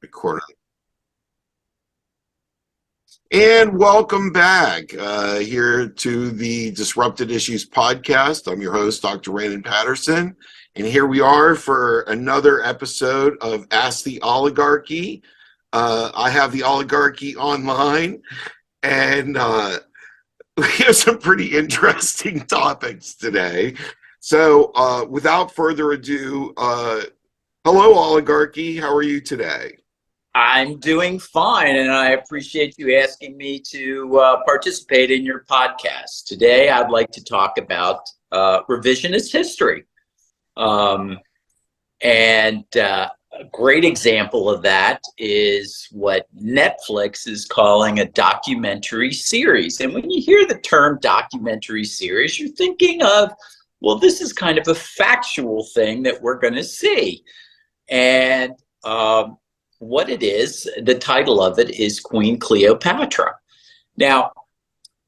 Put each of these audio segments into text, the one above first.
Recording. And welcome back here to the Disruptive Issues Podcast. I'm your host, Dr. Raymond Pateron, and here we are for another episode of Ask the Oligarchy. I have the Oligarchy online, and we have some pretty interesting topics today. So without further ado, hello, Oligarchy. How are you today? I'm doing fine, and I appreciate you asking me to participate in your podcast. Today, I'd like to talk about revisionist history. A great example of that is what Netflix is calling a documentary series. And when you hear the term documentary series, you're thinking of, well, this is kind of a factual thing that we're going to see. And what it is, the title of it is Queen Cleopatra. Now,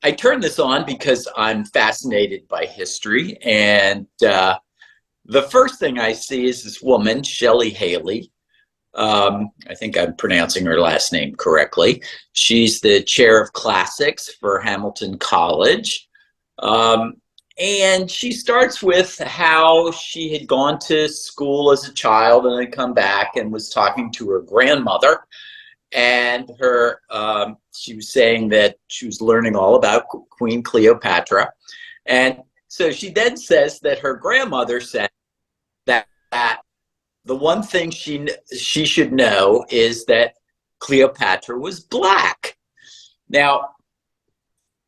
I turned this on because I'm fascinated by history, and the first thing I see is this woman, Shelley Haley. I think I'm pronouncing her last name correctly. She's the chair of classics for Hamilton College. And she starts with how she had gone to school as a child and then come back and was talking to her grandmother. And she was saying that she was learning all about Queen Cleopatra. And so she then says that her grandmother said that the one thing she should know is that Cleopatra was black. Now,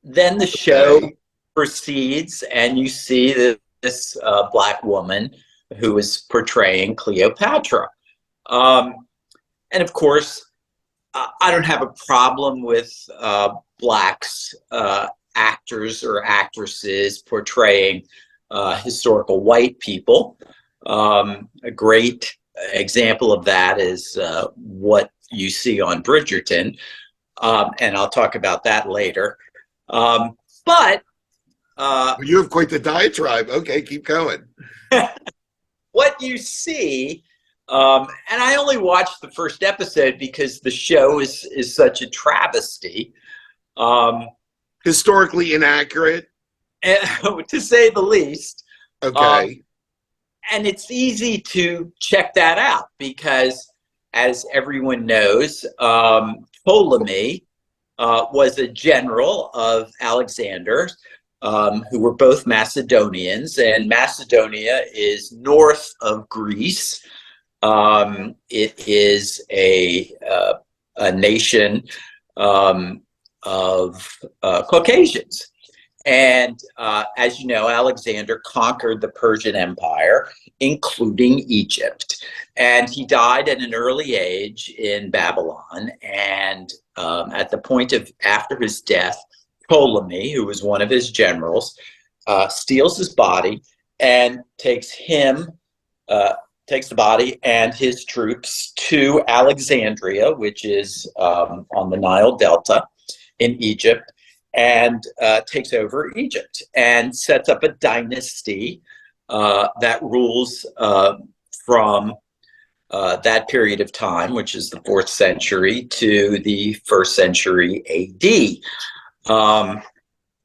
then the show proceeds, and you see this black woman who is portraying Cleopatra. And of course, I don't have a problem with blacks, actors or actresses portraying historical white people. A great example of that is what you see on Bridgerton, and I'll talk about that later. You have quite the diatribe. Okay, keep going. What you see, and I only watched the first episode because the show is such a travesty. Historically inaccurate? To say the least. Okay. And it's easy to check that out because, as everyone knows, Ptolemy was a general of Alexander, who were both Macedonians, and Macedonia is north of Greece. It is a nation of Caucasians. And as you know, Alexander conquered the Persian Empire, including Egypt. And he died at an early age in Babylon. And at the point of after his death, Ptolemy, who was one of his generals, steals his body and takes the body and his troops to Alexandria, which is on the Nile Delta in Egypt, and takes over Egypt and sets up a dynasty that rules from that period of time, which is the 4th century to the 1st century AD.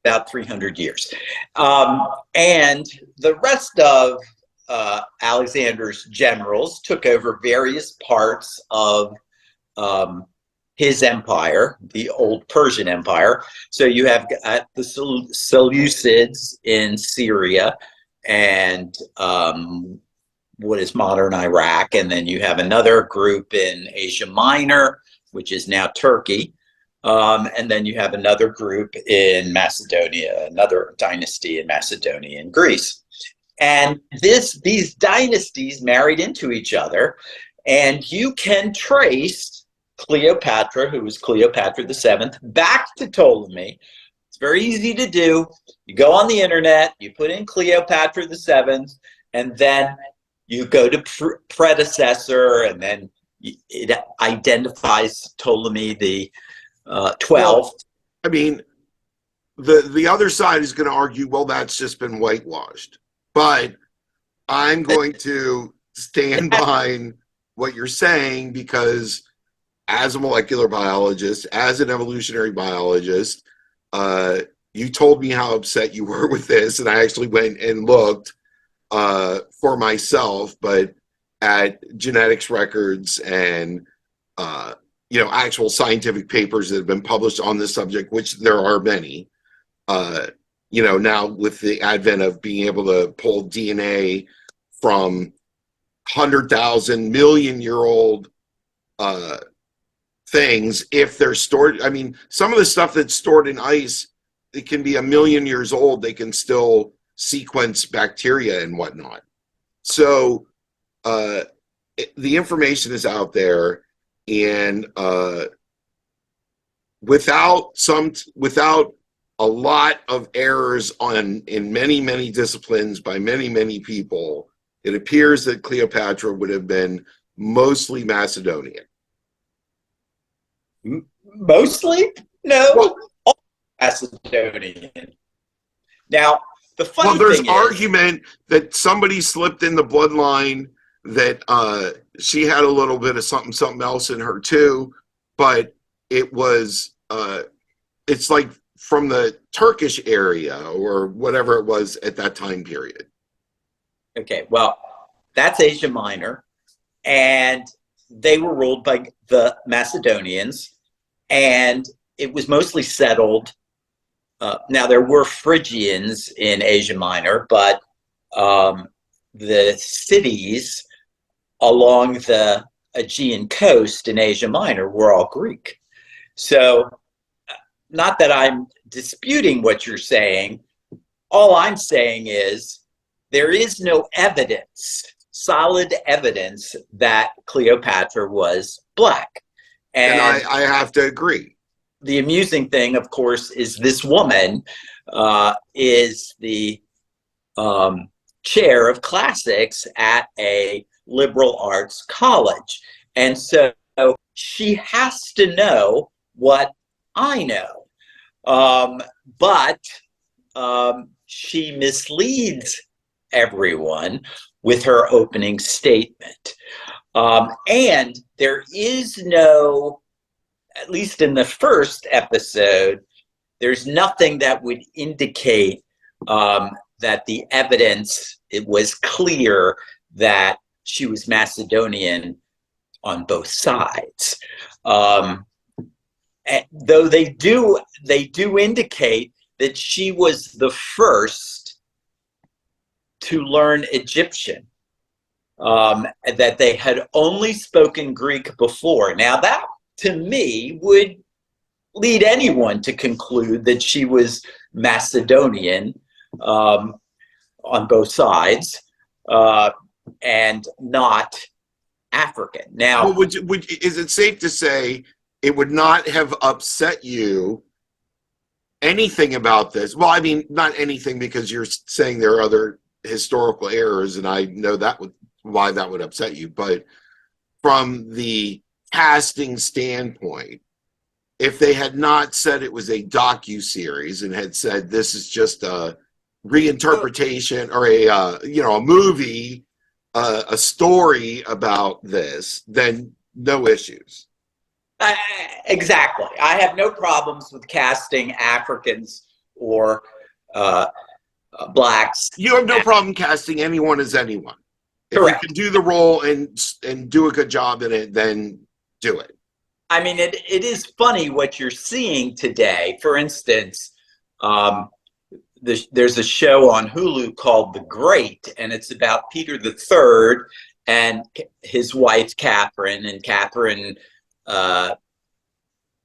About 300 years. And the rest of Alexander's generals took over various parts of his empire, the old Persian Empire. So you have the Seleucids in Syria and what is modern Iraq. And then you have another group in Asia Minor, which is now Turkey. And then you have another group in Macedonia, another dynasty in Macedonia and Greece. And these dynasties married into each other, and you can trace Cleopatra, who was Cleopatra VII, back to Ptolemy. It's very easy to do. You go on the internet, you put in Cleopatra VII, and then you go to predecessor, and then it identifies Ptolemy the 12th. Well, I mean, the other side is going to argue, well, that's just been whitewashed. But I'm going to stand behind what you're saying because as a molecular biologist, as an evolutionary biologist, you told me how upset you were with this, and I actually went and looked for myself, but at genetics records and actual scientific papers that have been published on this subject, which there are many. Now with the advent of being able to pull DNA from 100,000 million-year-old things, if they're stored. I mean, some of the stuff that's stored in ice, it can be 1,000,000 years old. They can still sequence bacteria and whatnot. So the information is out there, and without a lot of errors in many disciplines by many people, it appears that Cleopatra would have been mostly Macedonian. Mostly? No. Well, all Macedonian. Now, the funny there's thing argument that somebody slipped in the bloodline, that she had a little bit of something else in her too, but it was it's like from the Turkish area or whatever it was at that time period. Okay, well, that's Asia Minor, and they were ruled by the Macedonians, and it was mostly settled. Now, there were Phrygians in Asia Minor, but the cities along the Aegean coast in Asia Minor were all Greek. So, not that I'm disputing what you're saying. All I'm saying is there is no evidence, solid evidence, that Cleopatra was Black. And I have to agree. The amusing thing, of course, is this woman is the chair of classics at a liberal arts college. And so she has to know what I know. But she misleads everyone with her opening statement. And there is no, at least in the first episode, there's nothing that would indicate that the evidence, it was clear that she was Macedonian on both sides. Though they do indicate that she was the first to learn Egyptian, that they had only spoken Greek before. Now that, to me, would lead anyone to conclude that she was Macedonian on both sides and not African. Now, well, is it safe to say it would not have upset you anything about this? Well, I mean, not anything, because you're saying there are other historical errors, and I know why that would upset you. But from the casting standpoint, if they had not said it was a docu-series and had said this is just a reinterpretation or a movie, a story about this, then no issues. Exactly. I have no problems with casting Africans or Blacks. You have no problem casting anyone as anyone. Correct. If you can do the role and do a good job in it, then do it. I mean, it is funny what you're seeing today. For instance, there's a show on Hulu called The Great, and it's about Peter III and his wife, Catherine, and Catherine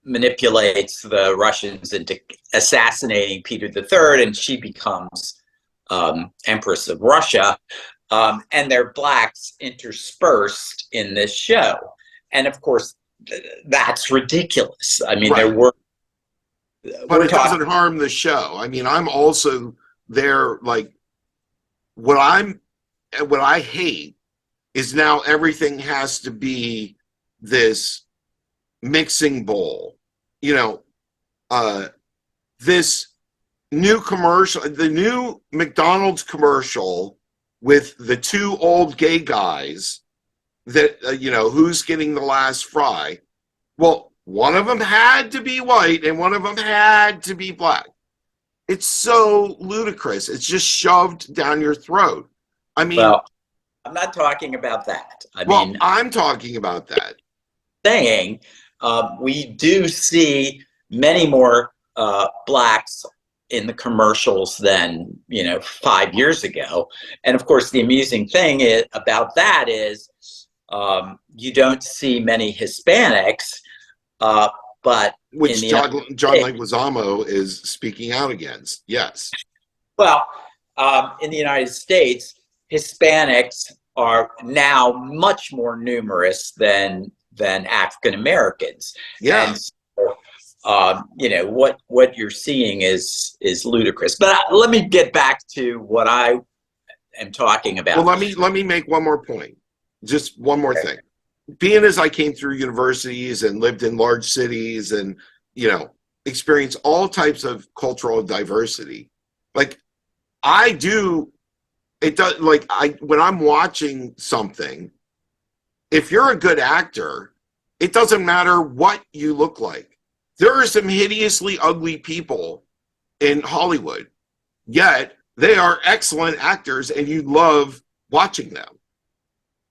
manipulates the Russians into assassinating Peter III, and she becomes Empress of Russia. And they're Blacks interspersed in this show. And of course, that's ridiculous. I mean, right. There were... But it doesn't harm the show. I mean, I'm also there, like, what I hate is now everything has to be this mixing bowl. This new commercial, the new McDonald's commercial with the two old gay guys that, who's getting the last fry, Well, one of them had to be white and one of them had to be black. It's so ludicrous. It's just shoved down your throat. I mean, well, I'm not talking about that. I'm talking about that. Saying we do see many more blacks in the commercials than 5 years ago, and of course the amusing thing about that is you don't see many Hispanics, but which John Leguizamo is speaking out against. Yes. Well, in the United States, Hispanics are now much more numerous than African Americans. Yeah. And so, what you're seeing is ludicrous. But let me get back to what I am talking about. Well, let me make one more point. Just one more thing. Being as I came through universities and lived in large cities and experienced all types of cultural diversity, like I do, it does. Like when I'm watching something, if you're a good actor, it doesn't matter what you look like. There are some hideously ugly people in Hollywood, yet they are excellent actors and you love watching them.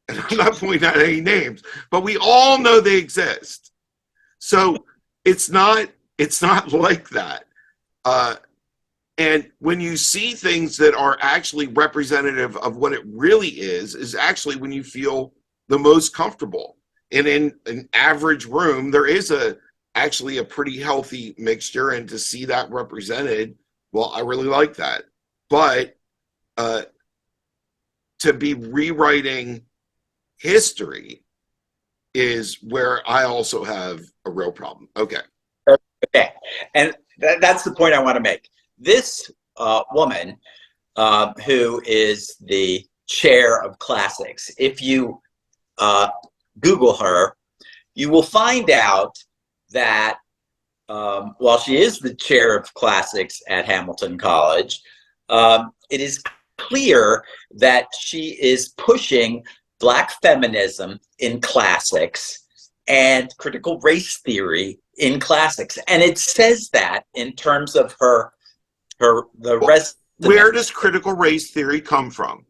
And I'm not pointing out any names, but we all know they exist. So it's not like that. And when you see things that are actually representative of what it really is actually when you feel the most comfortable. And in an average room, there is actually a pretty healthy mixture, and to see that represented, well, I really like that. But to be rewriting history is where I also have a real problem. Okay. And that's the point I want to make. This woman, who is the chair of classics, if you Google her, you will find out that while she is the chair of classics at Hamilton College, it is clear that she is pushing Black feminism in classics and critical race theory in classics. And it says that in terms of the rest. Where does critical race theory come from?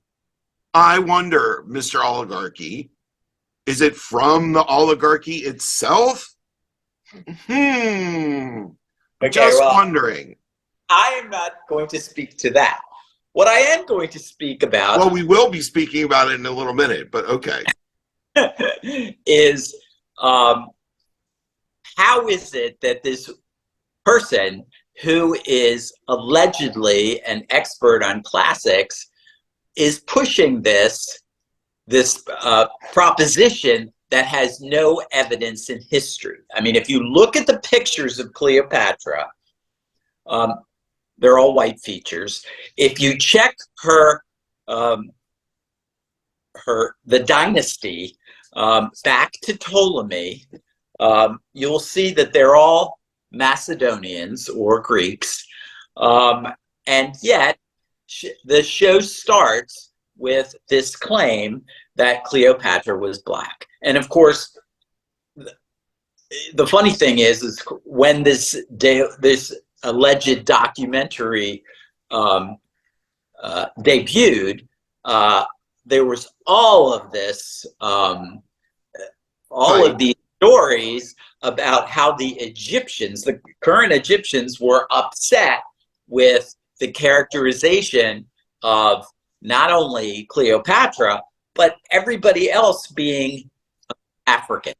I wonder, Mr. Oligarchy. Is it from the oligarchy itself? Okay, Just wondering. I am not going to speak to that. What I am going to speak about... Well, we will be speaking about it in a little minute, but okay. is how is it that this person who is allegedly an expert on classics is pushing this proposition that has no evidence in history? I mean, if you look at the pictures of Cleopatra, they're all white features. If you check the dynasty back to Ptolemy, you'll see that they're all Macedonians or Greeks, and yet the show starts with this claim that Cleopatra was Black. And of course, the funny thing is when this alleged documentary debuted, there was all of this, all of these stories about how the current Egyptians were upset with the characterization of not only Cleopatra, but everybody else being African.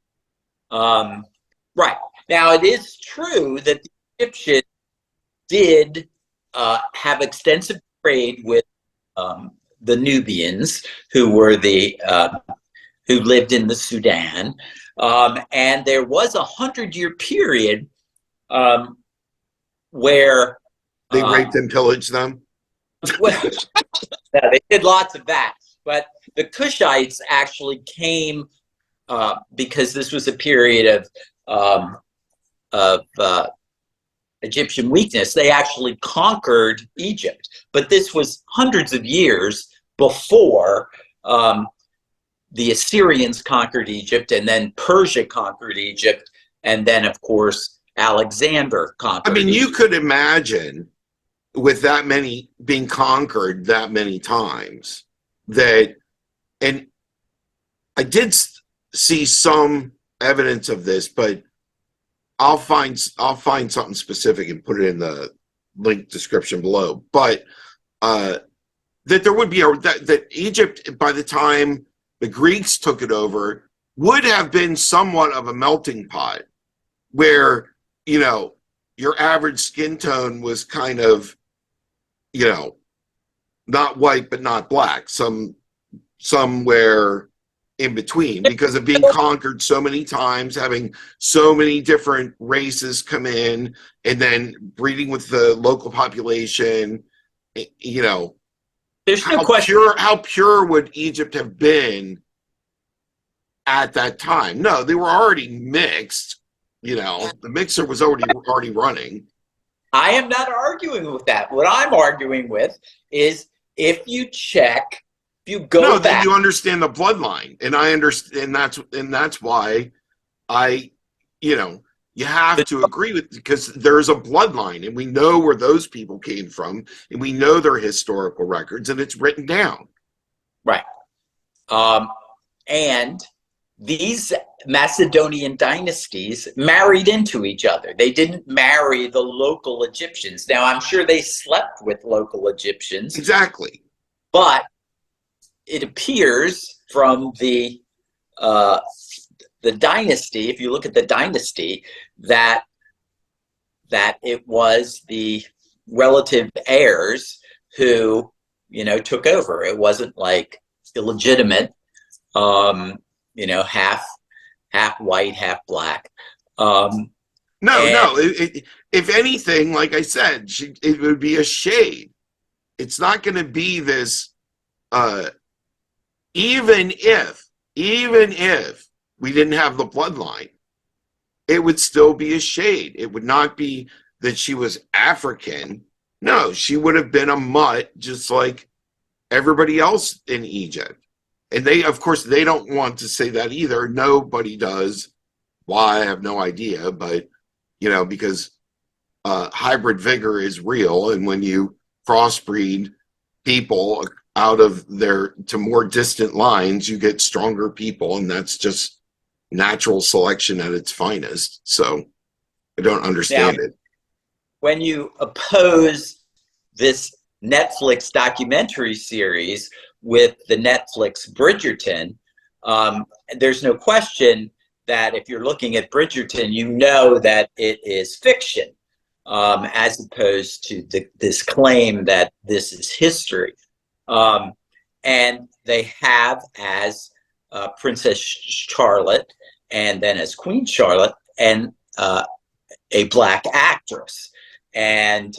Right. Now, it is true that the Egyptians did have extensive trade with the Nubians, who were who lived in the Sudan, and there was a 100-year period where they raped and pillaged them. Well, yeah, they did lots of that, but the Kushites actually came because this was a period of Egyptian weakness. They actually conquered Egypt, but this was hundreds of years before the Assyrians conquered Egypt, and then Persia conquered Egypt And then, of course, Alexander conquered. I mean, you could imagine with that many being conquered that many times that, and I did see some evidence of this, but I'll find something specific and put it in the link description below. But that there would be that Egypt, by the time the Greeks took it over, would have been somewhat of a melting pot, where your average skin tone was kind of not white but not black, somewhere in between, because of being conquered so many times, having so many different races come in, and then breeding with the local population. There's no question. How pure would Egypt have been at that time? No, they were already mixed. The mixer was already running. I am not arguing with that. What I'm arguing with is if you go back. Then you understand the bloodline, and I understand, and that's why you have to agree with, because there's a bloodline, and we know where those people came from, and we know their historical records, and it's written down. Right. And these Macedonian dynasties married into each other. They didn't marry the local Egyptians. Now, I'm sure they slept with local Egyptians. Exactly. But it appears from the dynasty, if you look at the dynasty, that it was the relative heirs who, took over. It wasn't like illegitimate, half white, half black. If anything, like I said, it would be a shade. It's not going to be this. Even if we didn't have the bloodline, it would still be a shade. It would not be that she was African. No, she would have been a mutt, just like everybody else in Egypt. And of course, they don't want to say that either. Nobody does. Why? I have no idea. But, because hybrid vigor is real. And when you crossbreed people out of to more distant lines, you get stronger people. And that's just natural selection at its finest. So I don't understand it. When you oppose this Netflix documentary series with the Netflix Bridgerton, there's no question that if you're looking at Bridgerton, you know that it is fiction, as opposed to this claim that this is history. And they have as Princess Charlotte, and then as Queen Charlotte, and a black actress. And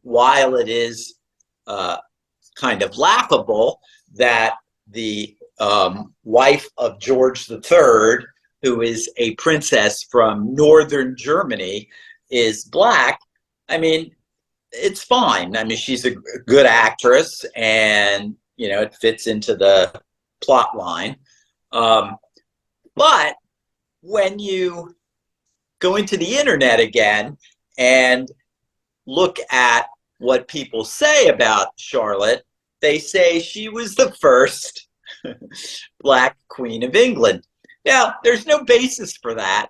while it is kind of laughable that the wife of George III, who is a princess from northern Germany, is black, I mean, it's fine. I mean, she's a good actress, and it fits into the plot line. But when you go into the internet again and look at what people say about Charlotte, they say she was the first black queen of England. Now, there's no basis for that.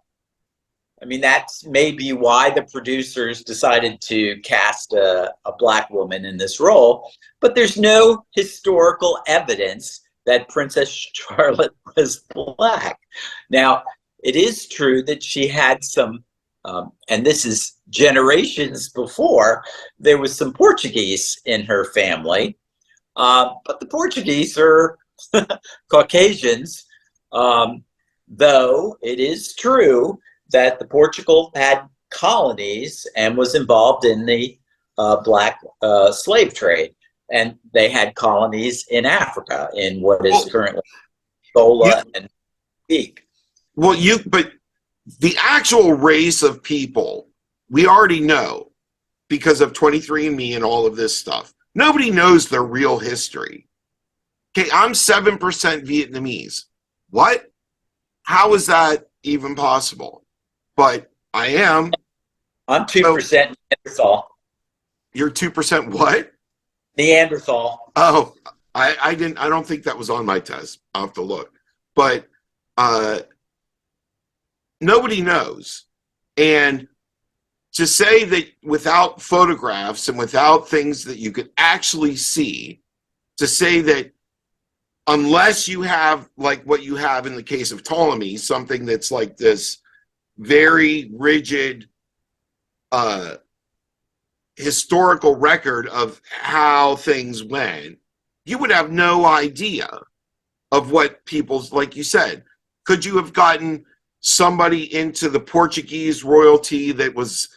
I mean, that's maybe why the producers decided to cast a black woman in this role, but there's no historical evidence that Princess Charlotte was black. Now, it is true that she had some, and this is generations before, there was some Portuguese in her family, but the Portuguese are Caucasians, though it is true that the Portugal had colonies and was involved in the black slave trade. And they had colonies in Africa, in what is currently Angola and Mozambique. But the actual race of people, we already know because of 23andMe and all of this stuff. Nobody knows their real history. Okay, I'm 7% Vietnamese. What? How is that even possible? but I am. I'm 2% Neanderthal. You're 2% what? Neanderthal. Oh, I don't think that was on my test. I'll have to look. But nobody knows. And to say that without photographs and without things that you could actually see, to say that unless you have like what you have in the case of Ptolemy, something that's like this very rigid historical record of how things went, you would have no idea of what people's, like you said, could you have gotten somebody into the Portuguese royalty that was,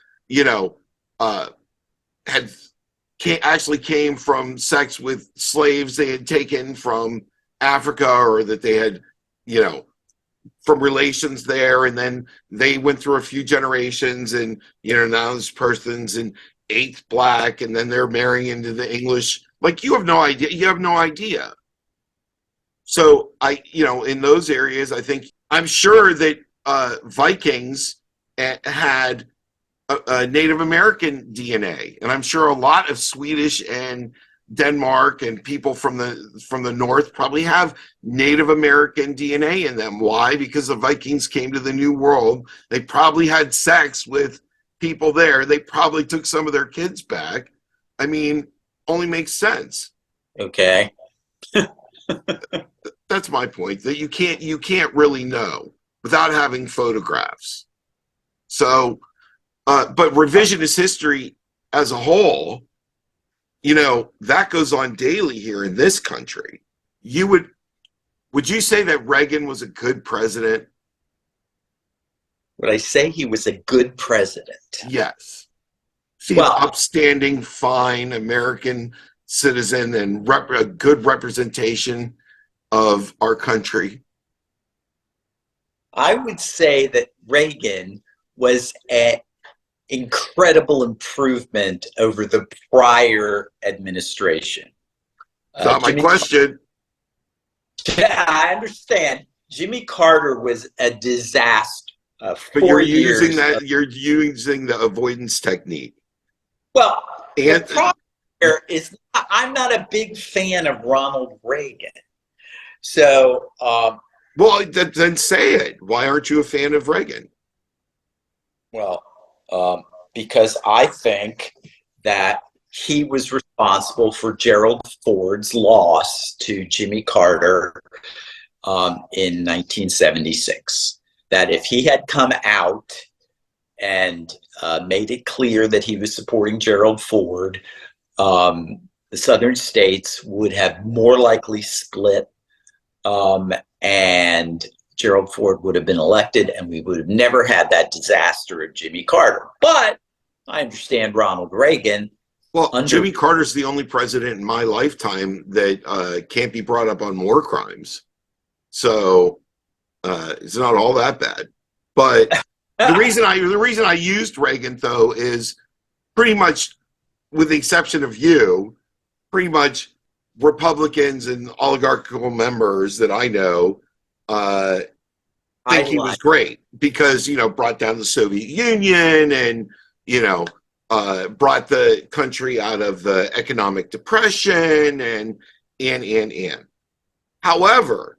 actually came from sex with slaves they had taken from Africa, or that they had, from relations there, and then they went through a few generations, and now this person's an eighth black, and then they're marrying into the English. Like, you have no idea. You have no idea. So in those areas, I'm sure that Vikings had a Native American DNA, and I'm sure a lot of Swedish and Denmark and people from the north probably have Native American DNA in them. Why? Because the Vikings came to the New World. They probably had sex with people there. They probably took some of their kids back. I mean, only makes sense. Okay. That's my point, that you can't really know without having photographs. So, but revisionist history as a whole, that goes on daily here in this country. Would you say that Reagan was a good president? Would I say he was a good president? Yes. He's an upstanding, fine American citizen and a good representation of our country. I would say that Reagan was an incredible improvement over the prior administration. Not my question. I understand. Jimmy Carter was a disaster. But you're using the avoidance technique. Well, the problem here is I'm not a big fan of Ronald Reagan. So, well, then say it. Why aren't you a fan of Reagan? Well, because I think that he was responsible for Gerald Ford's loss to Jimmy Carter in 1976. That if he had come out and made it clear that he was supporting Gerald Ford, the southern states would have more likely split, and Gerald Ford would have been elected, and we would have never had that disaster of Jimmy Carter. But I understand Ronald Reagan. Well, Jimmy Carter's the only president in my lifetime that can't be brought up on war crimes. So it's not all that bad. But the reason I used Reagan, though, is pretty much, with the exception of you, pretty much Republicans and oligarchical members that I know think he was great because, brought down the Soviet Union and, brought the country out of the economic depression and. However,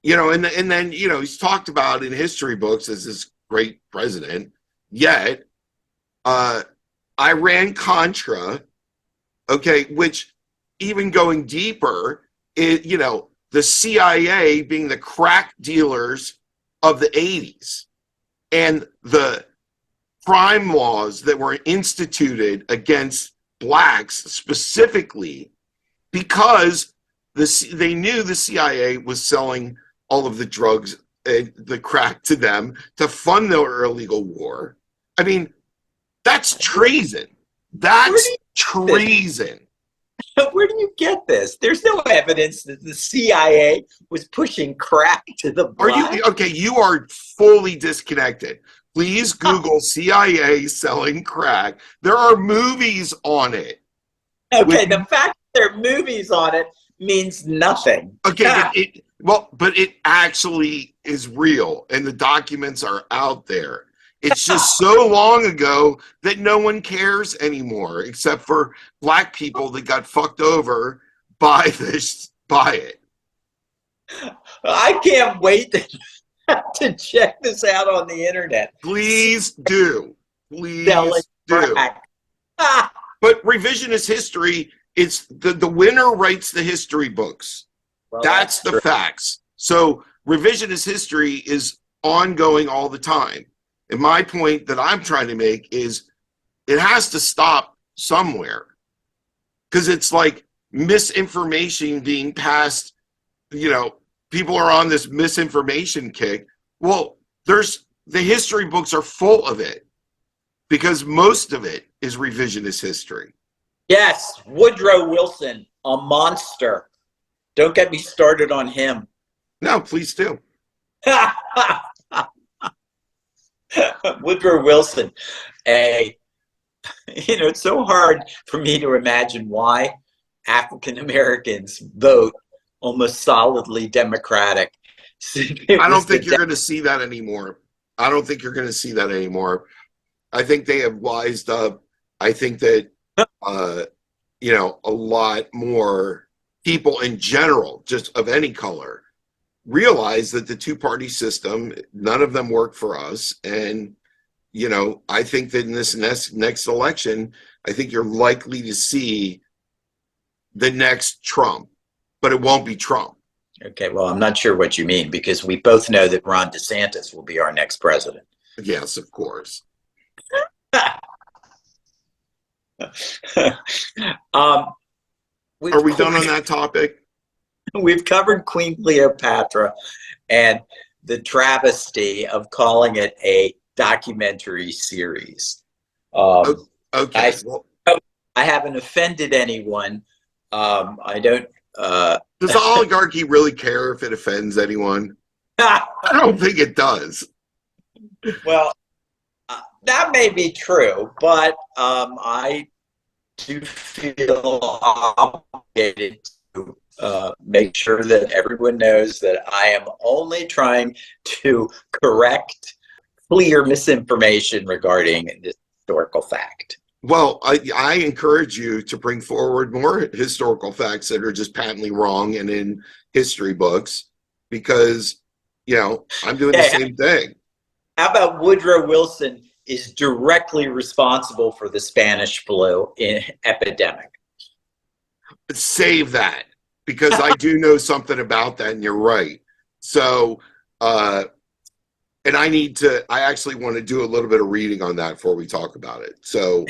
and then he's talked about in history books as this great president, yet Iran-Contra, which even going deeper, the CIA being the crack dealers of the 80s and the crime laws that were instituted against blacks specifically because they knew the CIA was selling all of the drugs and the crack to them to fund their illegal war. I mean, that's treason. That's treason. Where do you get this? There's no evidence that the CIA was pushing crack to the black. You are fully disconnected. Please Google CIA selling crack. There are movies on it. Okay, the fact that there are movies on it means nothing. Okay, but it actually is real, and the documents are out there. It's just so long ago that no one cares anymore, except for black people that got fucked over by it. I can't wait to check this out on the internet. Please do. Please Selling do. crack. But revisionist history, it's the winner writes the history books. Well, that's the true. facts. So revisionist history is ongoing all the time. And my point that I'm trying to make is it has to stop somewhere, because it's like misinformation being passed. People are on this misinformation kick. Well, the history books are full of it, because most of it is revisionist history. Yes, Woodrow Wilson, a monster. Don't get me started on him. No, please do. Woodrow Wilson, it's so hard for me to imagine why African Americans vote almost solidly Democratic. I don't think you're going to see that anymore. I think they have wised up. I think that, a lot more people in general, just of any color, realize that the two-party system, none of them work for us. And, I think that in this next election, I think you're likely to see the next Trump, but it won't be Trump. Okay, well, I'm not sure what you mean, because we both know that Ron DeSantis will be our next president. Yes, of course. Are we done on that topic? We've covered Queen Cleopatra and the travesty of calling it a documentary series. Okay. I haven't offended anyone. I don't. Does the oligarchy really care if it offends anyone? I don't think it does. Well, that may be true, but I do feel obligated to make sure that everyone knows that I am only trying to correct clear misinformation regarding this historical fact. Well, I encourage you to bring forward more historical facts that are just patently wrong and in history books, because, I'm doing the same thing. How about Woodrow Wilson is directly responsible for the Spanish flu epidemic? Save that, because I do know something about that, and you're right. So, and I actually want to do a little bit of reading on that before we talk about it. So,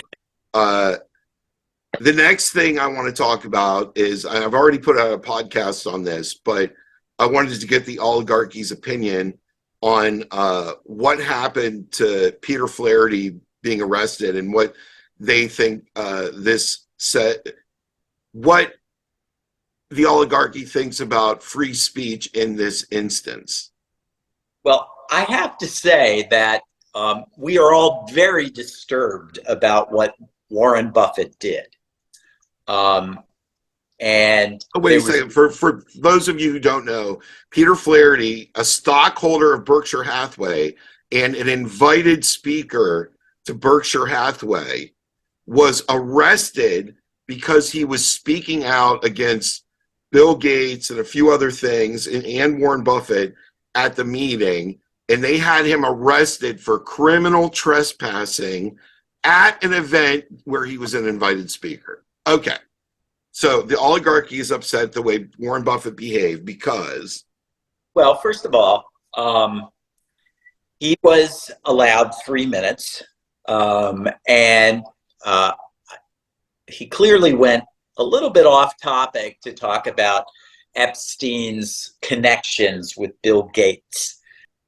the next thing I want to talk about is, I've already put out a podcast on this, but I wanted to get the oligarchy's opinion on what happened to Peter Flaherty being arrested, and what they think what the oligarchy thinks about free speech in this instance. Well, I have to say that we are all very disturbed about what Warren Buffett did. And wait a second. For those of you who don't know, Peter Flaherty, a stockholder of Berkshire Hathaway and an invited speaker to Berkshire Hathaway, was arrested because he was speaking out against Bill Gates and a few other things, and Warren Buffett at the meeting, and they had him arrested for criminal trespassing at an event where he was an invited speaker. Okay. So the oligarchy is upset the way Warren Buffett behaved because... Well, first of all, he was allowed 3 minutes, and he clearly went a little bit off topic to talk about Epstein's connections with Bill Gates.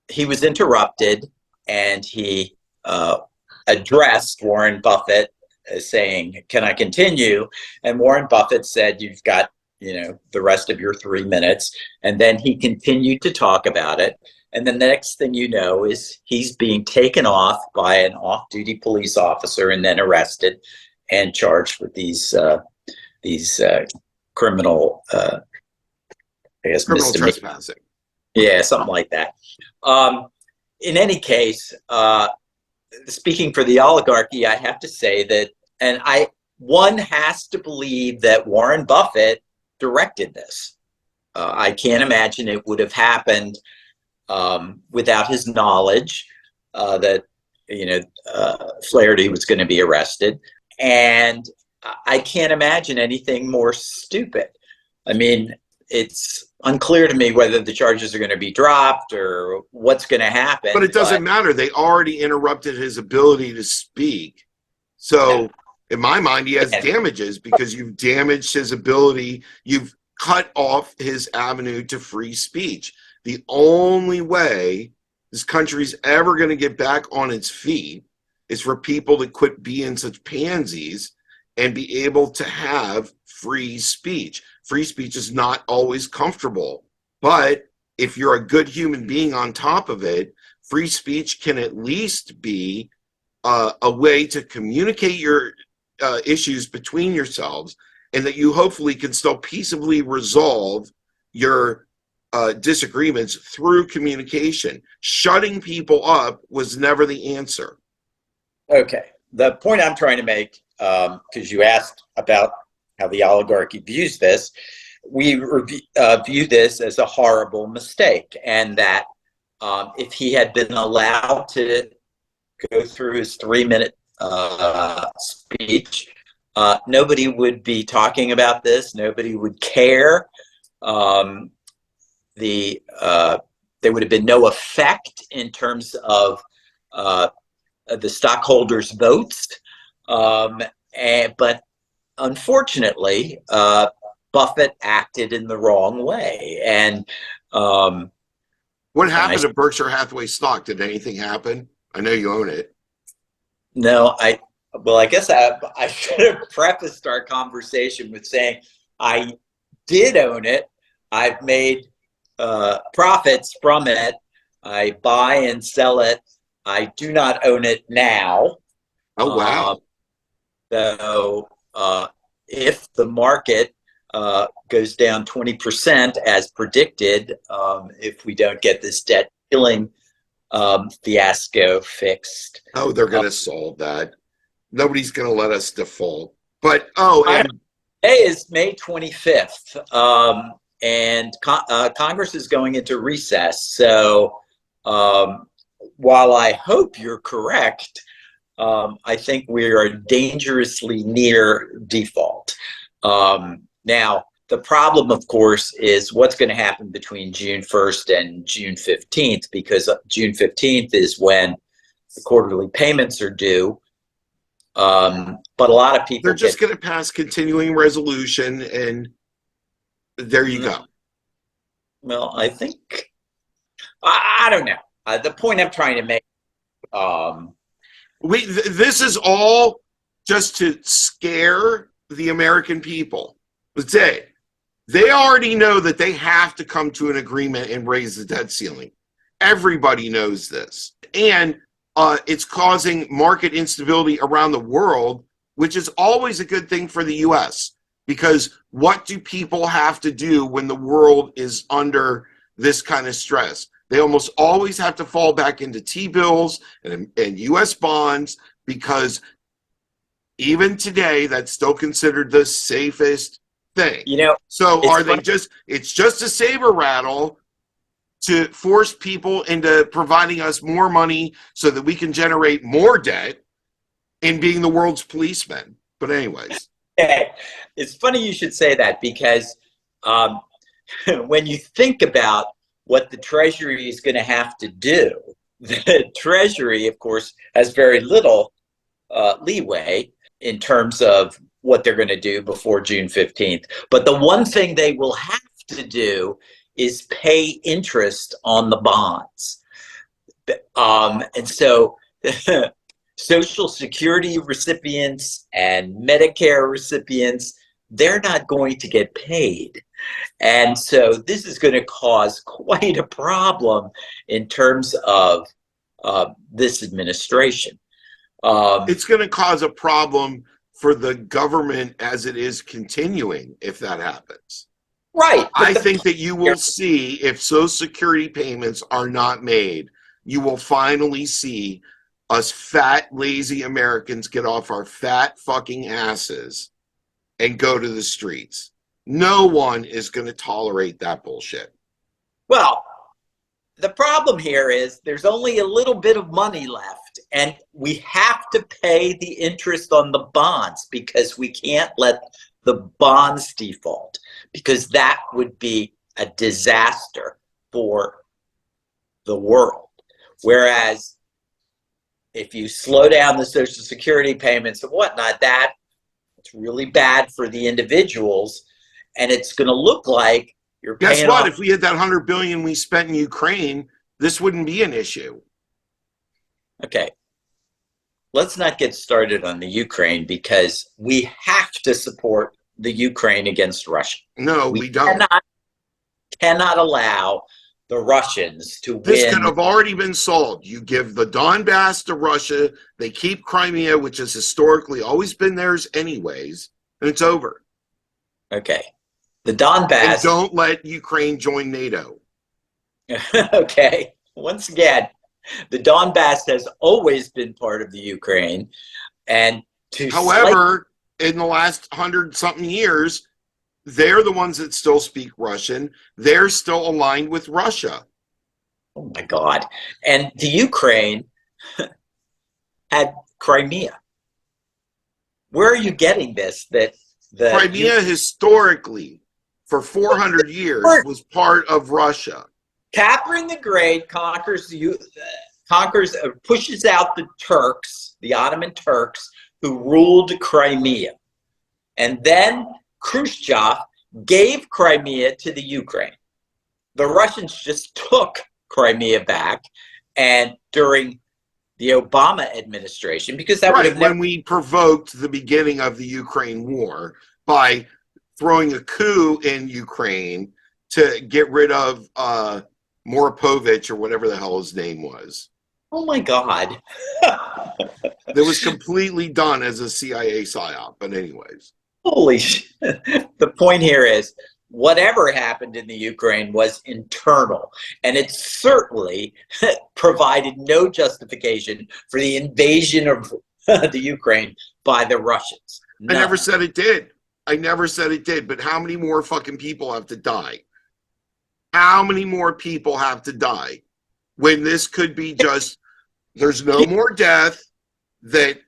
He was interrupted, and he addressed Warren Buffett saying, "Can I continue?" And Warren Buffett said, "You've got, the rest of your 3 minutes." And then he continued to talk about it. And then the next thing you know is he's being taken off by an off-duty police officer and then arrested and charged with these criminal, criminal trespassing. Yeah, something like that. In any case, speaking for the oligarchy, I have to say that, and one has to believe that Warren Buffett directed this. I can't imagine it would have happened without his knowledge that Flaherty was going to be arrested, and I can't imagine anything more stupid. I mean, it's unclear to me whether the charges are going to be dropped or what's going to happen. But it doesn't matter. They already interrupted his ability to speak. So in my mind, he has damages because you've damaged his ability. You've cut off his avenue to free speech. The only way this country's ever going to get back on its feet is for people to quit being such pansies and be able to have free speech. Free speech is not always comfortable, but if you're a good human being on top of it, free speech can at least be a way to communicate your issues between yourselves, and that you hopefully can still peaceably resolve your disagreements through communication. Shutting people up was never the answer. Okay. The point I'm trying to make, because you asked about how the oligarchy views this, we view this as a horrible mistake, and that if he had been allowed to go through his 3-minute speech, nobody would be talking about this. Nobody would care. There would have been no effect in terms of the stockholders' votes. But unfortunately, Buffett acted in the wrong way. And what happened to Berkshire Hathaway stock? Did anything happen? I know you own it. No, I guess I should have prefaced our conversation with saying I did own it. I've made profits from it. I buy and sell it. I do not own it now. Oh, wow. So if the market goes down 20% as predicted, if we don't get this debt ceiling fiasco fixed. Oh, they're going to solve that. Nobody's going to let us default. But, today is May 25th, and Congress is going into recess. So while I hope you're correct, I think we are dangerously near default. Now, the problem, of course, is what's going to happen between June 1st and June 15th, because June 15th is when the quarterly payments are due. But a lot of people... They're just going to pass continuing resolution, and there you go. Well, I think... I don't know. The point I'm trying to make... This is all just to scare the American people. That's it. They already know that they have to come to an agreement and raise the debt ceiling. Everybody knows this. And it's causing market instability around the world, which is always a good thing for the U.S. Because what do people have to do when the world is under this kind of stress? They almost always have to fall back into T-bills and U.S. bonds, because even today, that's still considered the safest thing. So are they it's just a saber rattle to force people into providing us more money so that we can generate more debt and being the world's policemen. But anyways. It's funny you should say that, because when you think about what the Treasury is going to have to do, the Treasury, of course, has very little leeway in terms of what they're going to do before June 15th. But the one thing they will have to do is pay interest on the bonds. And so Social Security recipients and Medicare recipients, they're not going to get paid. And so this is going to cause quite a problem in terms of this administration. It's going to cause a problem for the government as it is continuing if that happens. Right. I think that you will see, if Social Security payments are not made, you will finally see us fat, lazy Americans get off our fat fucking asses and go to the streets. No one is going to tolerate that bullshit. Well, the problem here is there's only a little bit of money left, and we have to pay the interest on the bonds because we can't let the bonds default, because that would be a disaster for the world. Whereas if you slow down the Social Security payments and whatnot, it's really bad for the individuals, and it's going to look like you're paying. Guess what? If we had that $100 billion we spent in Ukraine, this wouldn't be an issue. Okay. Let's not get started on the Ukraine, because we have to support the Ukraine against Russia. No, we don't. Cannot allow the Russians to win. This could have already been solved. You give the Donbass to Russia, they keep Crimea, which has historically always been theirs anyways, and it's over. Okay. The Donbass. And don't let Ukraine join NATO. Okay. Once again, the Donbass has always been part of the Ukraine. And however, in the last 100-something years, they're the ones that still speak Russian. They're still aligned with Russia. Oh my God. And the Ukraine had Crimea. Where are you getting this? That Crimea historically, for 400 years, was part of Russia. Catherine the Great pushes out the Turks, the Ottoman Turks, who ruled Crimea. And then Khrushchev gave Crimea to the Ukraine. The Russians just took Crimea back, and during the Obama administration, because that would have when we provoked the beginning of the Ukraine war by throwing a coup in Ukraine to get rid of Moropovich, or whatever the hell his name was. Oh my God. It was completely done as a CIA psyop, but anyways. Holy shit. The point here is, whatever happened in the Ukraine was internal, and it certainly provided no justification for the invasion of the Ukraine by the Russians. None. I never said it did. But how many more fucking people have to die? How many more people have to die when this could be just, there's no more death, that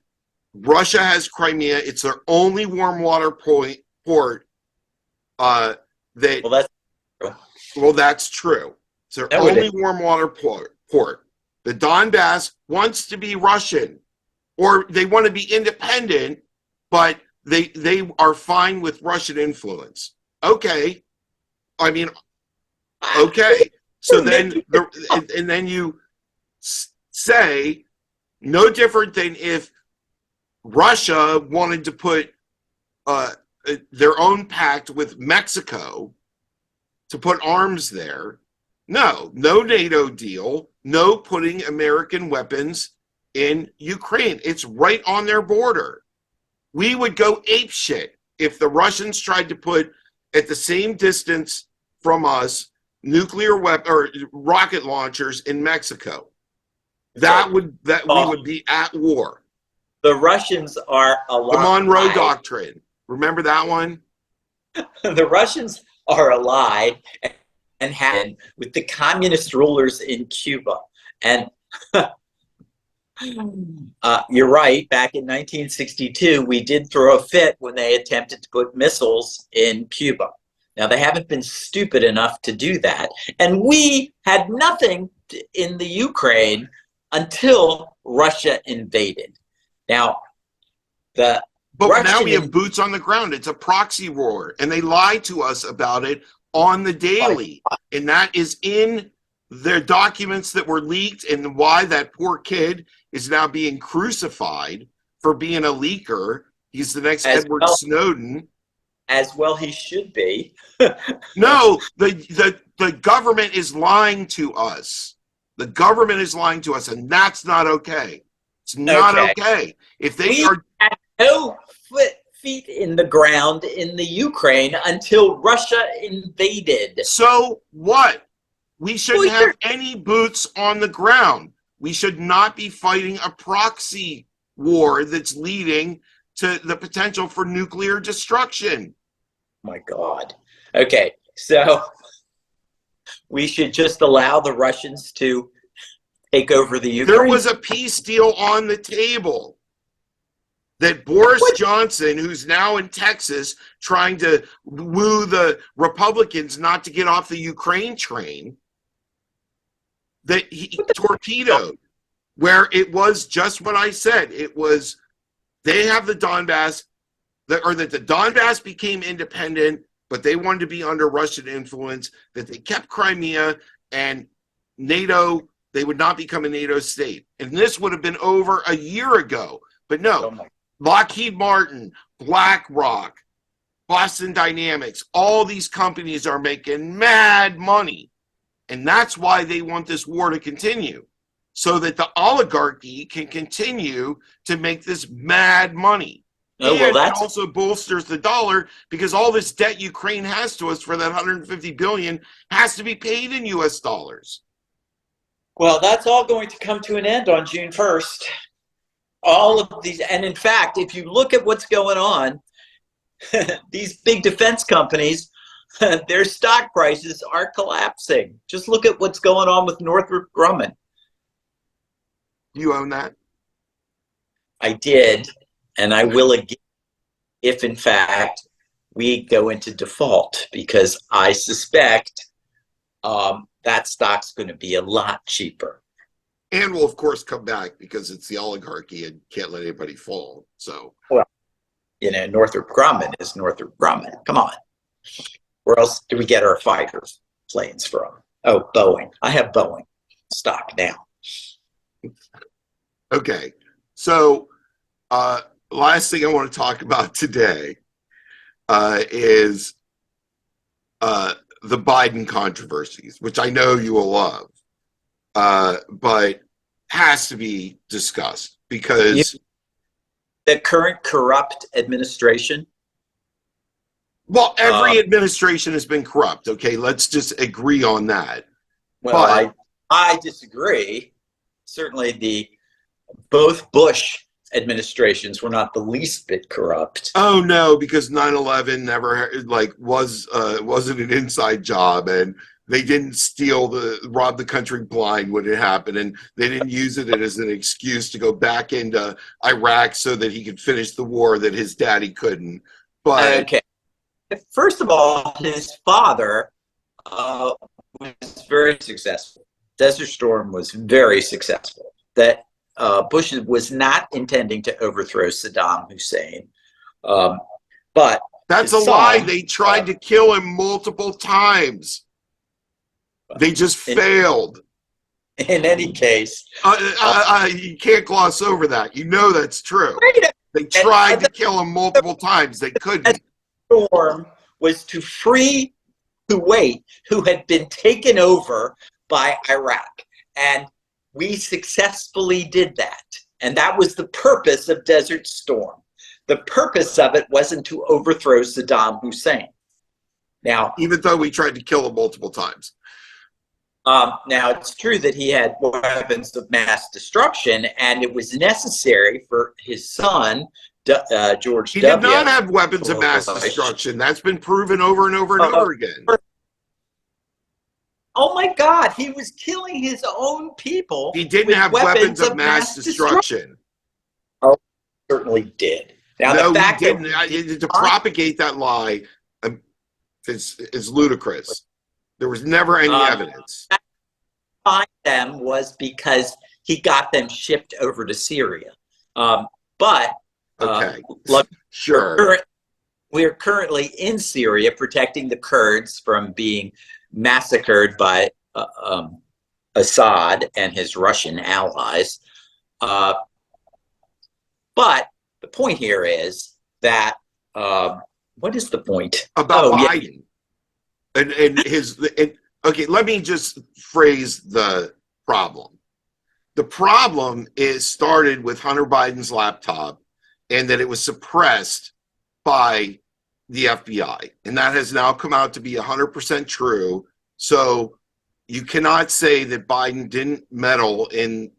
Russia has Crimea, it's their only warm water port, that's true. It's their only warm water port. The Donbass wants to be Russian, or they want to be independent, but they are fine with Russian influence. Okay. I mean, okay. So then, and then you say, no different than if Russia wanted to put their own pact with Mexico to put arms there. No NATO deal, no putting American weapons in Ukraine. It's right on their border. We would go apeshit if the Russians tried to put at the same distance from us nuclear weapon or rocket launchers in Mexico. We would be at war. The Russians are alive. The Monroe Doctrine. Remember that one? The Russians are allied and had with the communist rulers in Cuba. And you're right, back in 1962, we did throw a fit when they attempted to put missiles in Cuba. Now, they haven't been stupid enough to do that. And we had nothing in the Ukraine until Russia invaded. Now, But now we have boots on the ground. It's a proxy war, and they lie to us about it on the daily. And that is in their documents that were leaked, and why that poor kid is now being crucified for being a leaker. He's the next Edward Snowden. As well he should be. No, the government is lying to us. The government is lying to us, and that's not okay. It's not okay. If they are no feet in the ground in the Ukraine until Russia invaded. So what? We shouldn't have any boots on the ground. we should not be fighting a proxy war that's leading to the potential for nuclear destruction. My God. Okay, so we should just allow the Russians to take over the Ukraine. There was a peace deal on the table that Boris Johnson, who's now in Texas, trying to woo the Republicans not to get off the Ukraine train, that he torpedoed, where it was just what I said. It was, they have the Donbass, that the Donbass became independent, but they wanted to be under Russian influence, that they kept Crimea, and NATO, they would not become a NATO state. And this would have been over a year ago. But no, Lockheed Martin, BlackRock, Boston Dynamics, all these companies are making mad money. And that's why they want this war to continue, so that the oligarchy can continue to make this mad money. Oh, well, and that also bolsters the dollar, because all this debt Ukraine has to us for that $150 billion has to be paid in US dollars. Well, that's all going to come to an end on June 1st. All of these, and in fact, if you look at what's going on, these big defense companies, their stock prices are collapsing. Just look at what's going on with Northrop Grumman. You own that? I did, and I will again, if in fact we go into default, because I suspect that stock's going to be a lot cheaper. And will, of course, come back because it's the oligarchy and can't let anybody fall. So, well, Northrop Grumman is Northrop Grumman. Come on. Where else do we get our fighter planes from? Oh, Boeing. I have Boeing stock now. Okay. So, last thing I want to talk about today is the Biden controversies, which I know you will love, but has to be discussed because the current corrupt administration. Well, every administration has been corrupt. Okay, let's just agree on that. Well, I disagree. Certainly, both Bush administrations were not the least bit corrupt. Oh no, because 9/11 never wasn't an inside job, and they didn't rob the country blind when it happened, and they didn't use it as an excuse to go back into Iraq so that he could finish the war that his daddy couldn't. But okay, first of all, his father was very successful. Desert Storm was very successful. That Bush was not intending to overthrow Saddam Hussein, but that's a lie. They tried to kill him multiple times. They just failed. In any case, you can't gloss over that. You know that's true. They tried to kill him multiple times. They couldn't. Storm was to free Kuwait, who had been taken over by Iraq, and we successfully did that. And that was the purpose of Desert Storm. The purpose of it wasn't to overthrow Saddam Hussein. Now, even though we tried to kill him multiple times. Now, it's true that he had weapons of mass destruction, and it was necessary for his son, George He W. did not have weapons of mass destruction. That's been proven over and over and over again. Oh my God, he was killing his own people. He didn't have weapons of mass destruction. Oh, he certainly did. Now, no, the fact he didn't. To propagate that lie is ludicrous. There was never any evidence. Find them was because he got them shipped over to Syria. But okay, look, sure. We're currently in Syria protecting the Kurds from being massacred by Assad and his Russian allies. But the point here is that what is the point about Biden? Yeah. And okay, let me just phrase the problem. The problem started with Hunter Biden's laptop, and that it was suppressed by the FBI, and that has now come out to be 100% true. So you cannot say that Biden didn't meddle in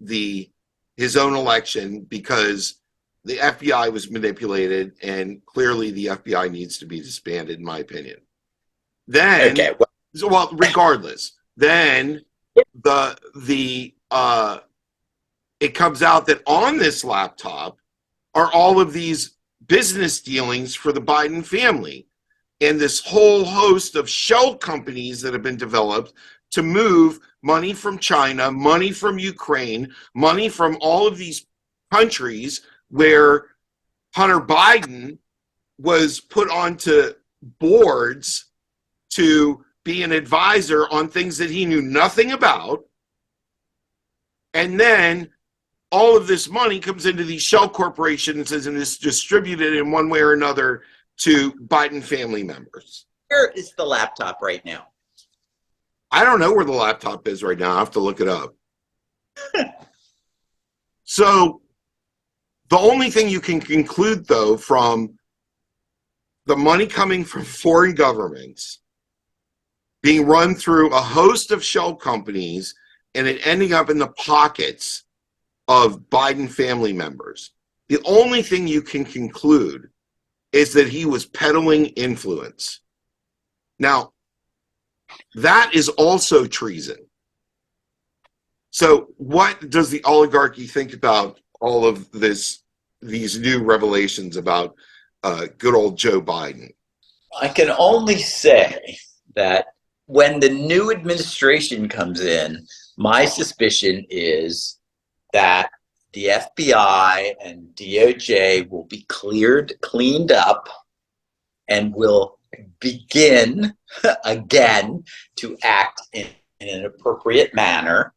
his own election because the FBI was manipulated, and clearly the FBI needs to be disbanded, in my opinion. Then, Okay. well, regardless, then it comes out that on this laptop are all of these business dealings for the Biden family and this whole host of shell companies that have been developed to move money from China, money from Ukraine, money from all of these countries where Hunter Biden was put onto boards to be an advisor on things that he knew nothing about. And then all of this money comes into these shell corporations and is distributed in one way or another to Biden family members. Where is the laptop right now? I don't know where the laptop is right now. I have to look it up. So the only thing you can conclude, though, from the money coming from foreign governments being run through a host of shell companies and it ending up in the pockets of Biden family members, the only thing you can conclude is that he was peddling influence. Now, that is also treason. So what does the oligarchy think about all of these new revelations about good old Joe Biden? I can only say that when the new administration comes in, my suspicion is that the FBI and DOJ will be cleaned up, and will begin again to act in an appropriate manner,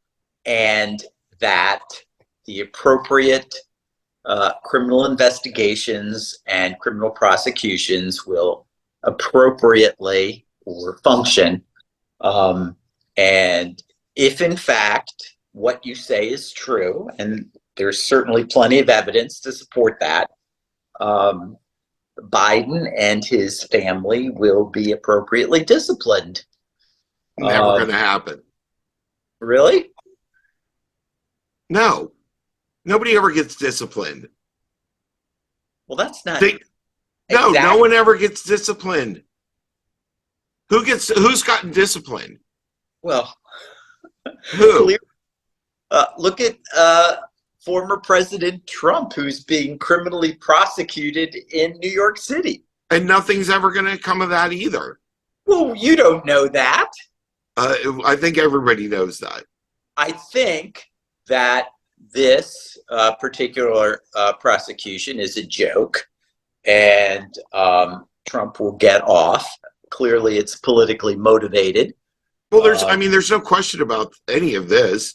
and that the appropriate criminal investigations and criminal prosecutions will appropriately or function. And if in fact what you say is true, and there's certainly plenty of evidence to support that, Biden and his family will be appropriately disciplined. Never going to happen. Really? No. Nobody ever gets disciplined. Well, that's not... No one ever gets disciplined. Who's gotten disciplined? Well, who? Look at former President Trump, who's being criminally prosecuted in New York City. And nothing's ever going to come of that either. Well, you don't know that. I think everybody knows that. I think that this particular prosecution is a joke, and Trump will get off. Clearly, it's politically motivated. Well, there's no question about any of this.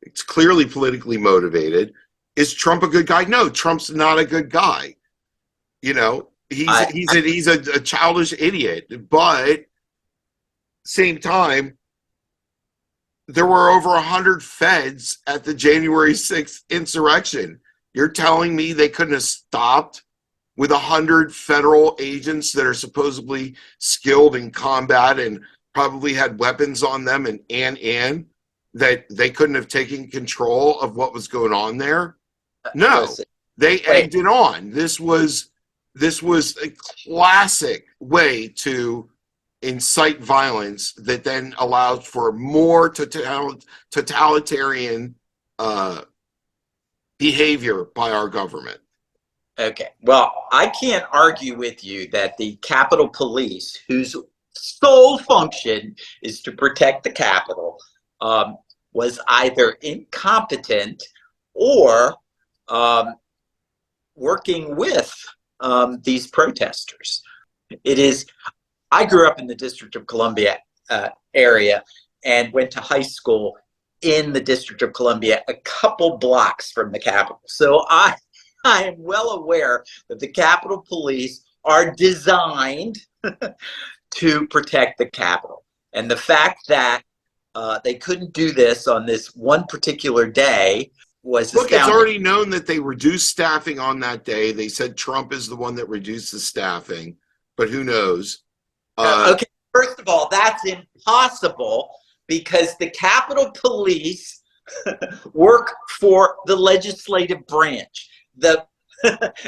It's clearly politically motivated. Is Trump a good guy? No, Trump's not a good guy. You know, he's a childish idiot. But same time, there were over 100 feds at the January 6th insurrection. You're telling me they couldn't have stopped with 100 federal agents that are supposedly skilled in combat and probably had weapons on them and that they couldn't have taken control of what was going on there? No, they egged it on. This was a classic way to incite violence that then allowed for more totalitarian behavior by our government. Okay, well, I can't argue with you that the Capitol Police, whose sole function is to protect the Capitol, was either incompetent or working with these protesters. I grew up in the District of Columbia area and went to high school in the District of Columbia, a couple blocks from the Capitol. So I am well aware that the Capitol Police are designed to protect the Capitol. And the fact that they couldn't do this on this one particular day was astounding. Look, it's already known that they reduced staffing on that day. They said Trump is the one that reduced the staffing, but who knows? Okay, first of all, that's impossible because the Capitol Police work for the legislative branch. The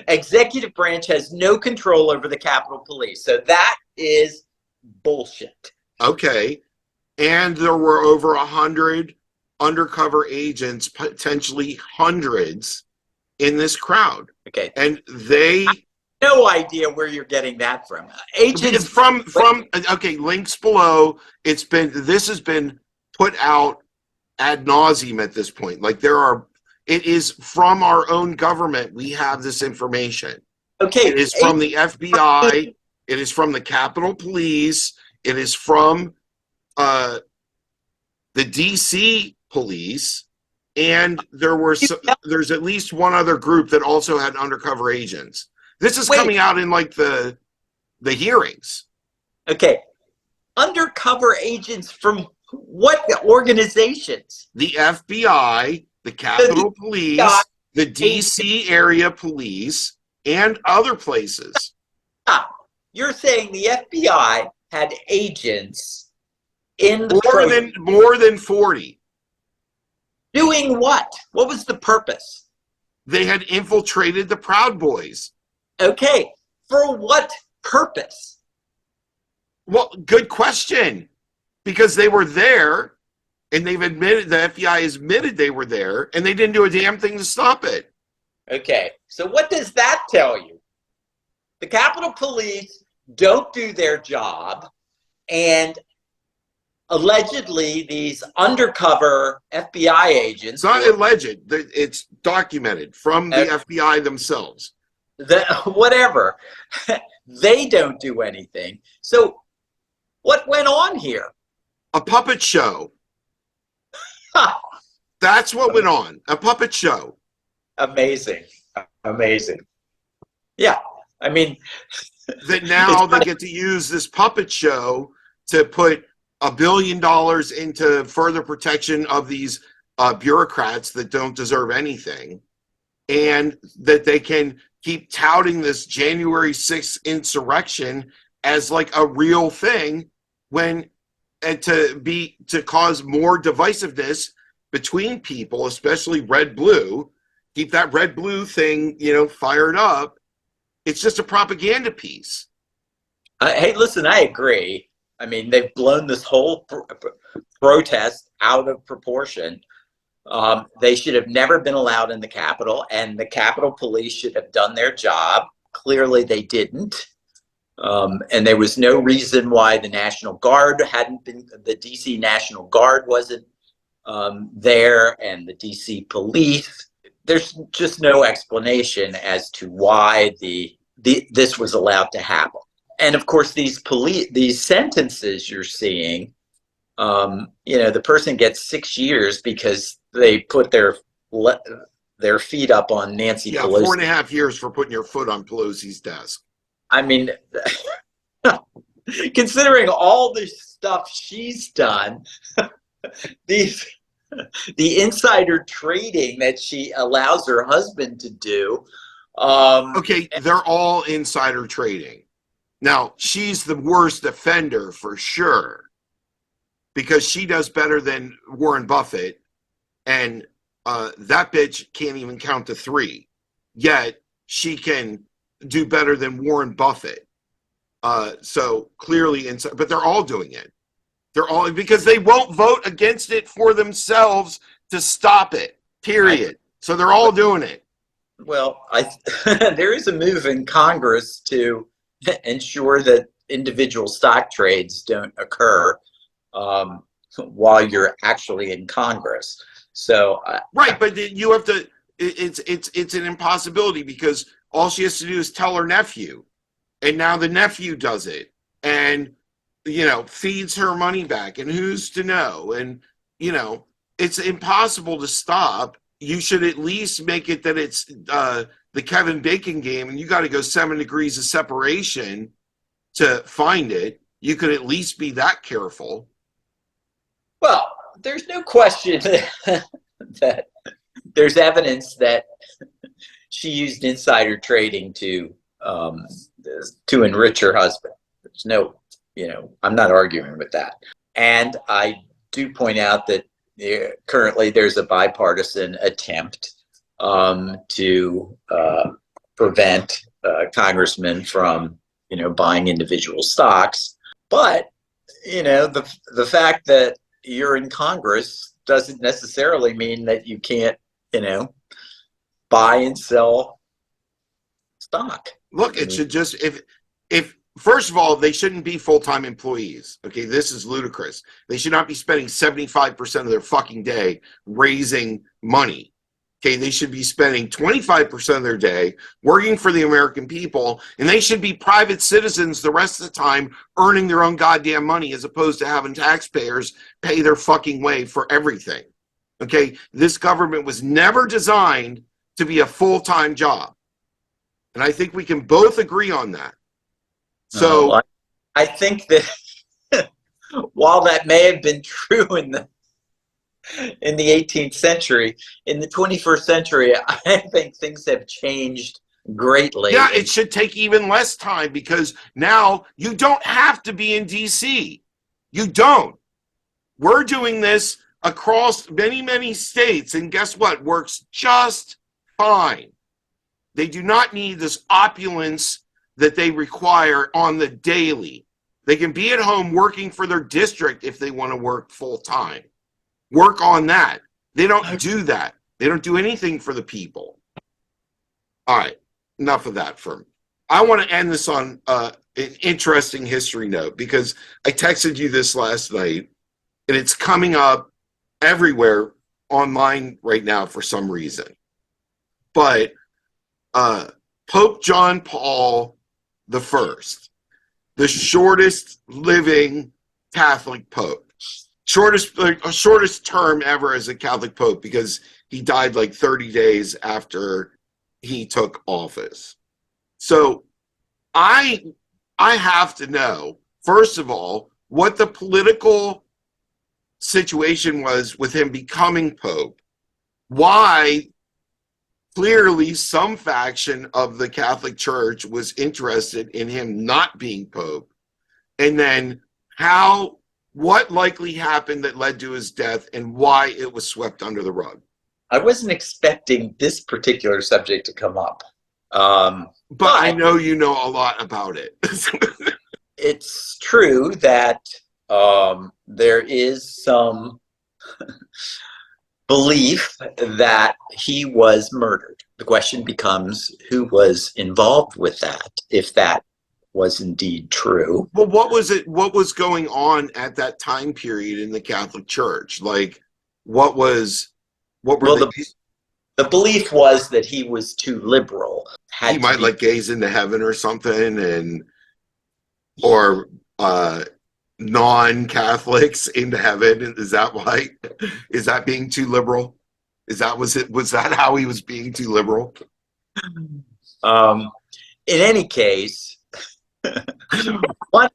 executive branch has no control over the Capitol Police. So that is bullshit. Okay. And there were over 100 undercover agents, potentially hundreds, in this crowd. Okay. And they... No idea where you're getting that from. Agents from okay, links below. This has been put out ad nauseum at this point. Like it is from our own government. We have this information. Okay. It is from the FBI. It is from the Capitol Police. It is from the DC Police. And there's at least one other group that also had undercover agents. This is coming out in like the hearings. Okay. Undercover agents from what organizations? The FBI, the Capitol Police, the DC area police, and other places. You're saying the FBI had agents in the more than 40. Doing what? What was the purpose? They had infiltrated the Proud Boys. Okay. For what purpose? Well, good question. Because they were there, and the FBI has admitted they were there, and they didn't do a damn thing to stop it. Okay. So what does that tell you? The Capitol Police don't do their job, and allegedly these undercover FBI agents... It's not alleged. It's documented from the FBI themselves. Whatever. They don't do anything. So what went on here? A puppet show. That's what went on. A puppet show. Amazing. Yeah. I mean... that now they get to use this puppet show to put $1 billion into further protection of these bureaucrats that don't deserve anything, and that they can keep touting this January 6th insurrection as like a real thing to cause more divisiveness between people, especially red-blue. Keep that red-blue thing, fired up. It's just a propaganda piece. Hey, listen, I agree. I mean, they've blown this whole protest out of proportion. They should have never been allowed in the Capitol, and the Capitol Police should have done their job. Clearly, they didn't. And there was no reason why the National Guard the DC National Guard wasn't there, and the DC Police. There's just no explanation as to why this was allowed to happen. And of course, these sentences you're seeing, the person gets 6 years because they put their feet up on Nancy Pelosi. 4.5 years for putting your foot on Pelosi's desk. I mean, considering all the stuff she's done, the insider trading that she allows her husband to do. Okay, they're all insider trading. Now, she's the worst offender for sure, because she does better than Warren Buffett, and that bitch can't even count to 3. Yet, she can do better than Warren Buffett. So, clearly, but they're all doing it. They're all, because they won't vote against it for themselves to stop it, period. So they're all doing it. Well, there is a move in Congress to ensure that individual stock trades don't occur while you're actually in Congress. So right, but you have to. It's an impossibility, because all she has to do is tell her nephew, and now the nephew does it, and feeds her money back, and who's to know? And it's impossible to stop. You should at least make it that it's the Kevin Bacon game, and you got to go 7 degrees of separation to find it. You could at least be that careful. Well, there's no question that there's evidence that she used insider trading to enrich her husband. There's no, I'm not arguing with that. And I do point out that currently there's a bipartisan attempt to prevent congressmen from, buying individual stocks. But, the fact that you're in Congress doesn't necessarily mean that you can't, buy and sell stock. Look, it should just, if first of all, they shouldn't be full-time employees. Okay, this is ludicrous. They should not be spending 75% of their fucking day raising money. Okay, they should be spending 25% of their day working for the American people, and they should be private citizens the rest of the time earning their own goddamn money as opposed to having taxpayers pay their fucking way for everything. Okay, this government was never designed to be a full-time job. And I think we can both agree on that. So I think that while that may have been true in the 18th century, in the 21st century, I think things have changed greatly. Yeah, it should take even less time because now you don't have to be in DC. You don't. We're doing this across many, many states, and guess what? Works just fine. They do not need this opulence that they require on the daily. They can be at home working for their district if they want to work full time. Work on that. They don't do that. They don't do anything for the people. All right, enough of that for me. I want to end this on an interesting history note because I texted you this last night, and it's coming up everywhere online right now for some reason. But Pope John Paul I, the shortest living Catholic Pope, shortest term ever as a Catholic Pope because he died like 30 days after he took office. So I have to know, first of all, what the political situation was with him becoming Pope, why clearly some faction of the Catholic Church was interested in him not being Pope, and then what likely happened that led to his death and why it was swept under the rug. I wasn't expecting this particular subject to come up. But I know you know a lot about it. It's true that there is some belief that he was murdered. The question becomes who was involved with that, if that was indeed true. Well, what was going on at that time period in the Catholic Church? Like, the belief was that he was too liberal. He might like gaze into heaven or something, or non-Catholics into heaven. Is that why? Is that being too liberal? Was that how he was being too liberal? In any case, one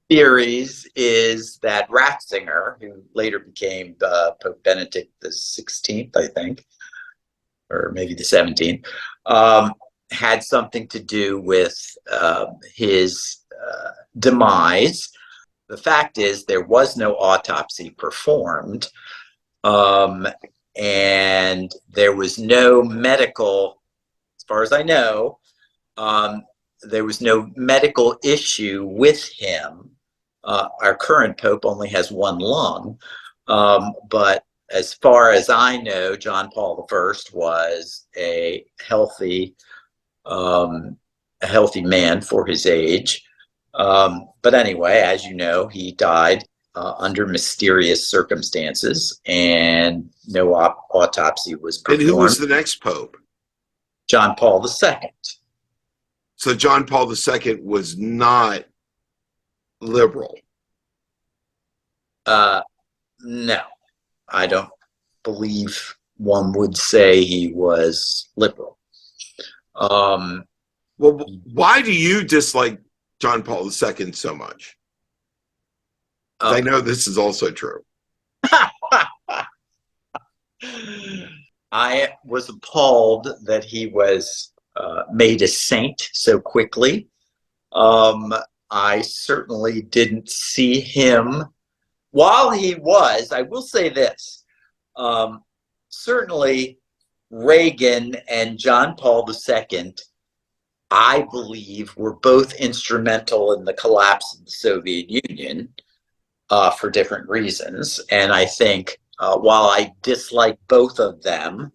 theories is that Ratzinger, who later became Pope Benedict the 16th, I think, or maybe the 17th, had something to do with his demise. The fact is there was no autopsy performed, and there was no medical, as far as I know, there was no medical issue with him. Our current Pope only has one lung, but as far as I know, John Paul I was a healthy man for his age. But anyway, as you know, he died under mysterious circumstances, and no autopsy was performed. And who was the next Pope? John Paul II. So John Paul II was not liberal. No, I don't believe one would say he was liberal. Well, why do you dislike John Paul II so much? I know this is also true. I was appalled that he was made a saint so quickly. I certainly didn't see him while he was, I will say this, certainly Reagan and John Paul II, I believe, were both instrumental in the collapse of the Soviet Union for different reasons. And I think while I dislike both of them,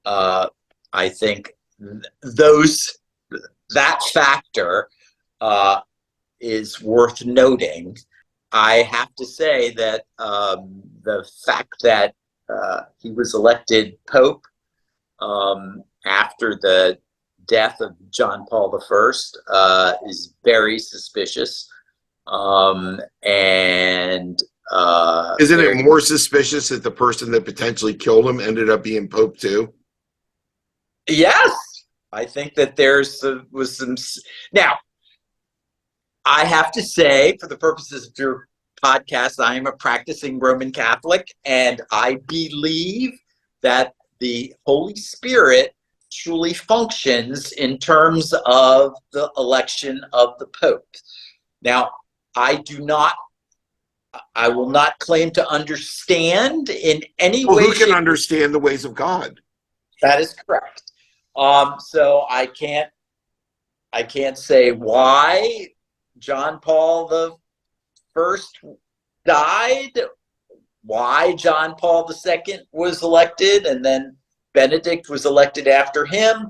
I think that factor is worth noting. I have to say that the fact that he was elected Pope after the death of John Paul I is very suspicious. And isn't it more suspicious that the person that potentially killed him ended up being Pope too? Yes, I think that was some. Now, I have to say, for the purposes of your podcast, I am a practicing Roman Catholic, and I believe that the Holy Spirit truly functions in terms of the election of the Pope. Now, I will not claim to understand in any way. Who can understand the ways of God? That is correct. So I can't say why John Paul I died, why John Paul II was elected, and then Benedict was elected after him.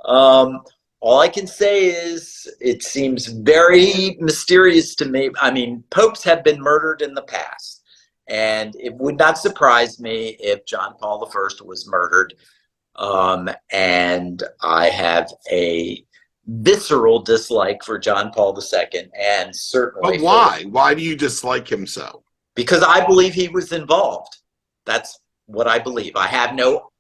All I can say is it seems very mysterious to me. I mean, popes have been murdered in the past, and it would not surprise me if John Paul I was murdered. And I have a visceral dislike for John Paul II, and certainly. But why? Why do you dislike him so? Because I believe he was involved. That's what I believe. I have no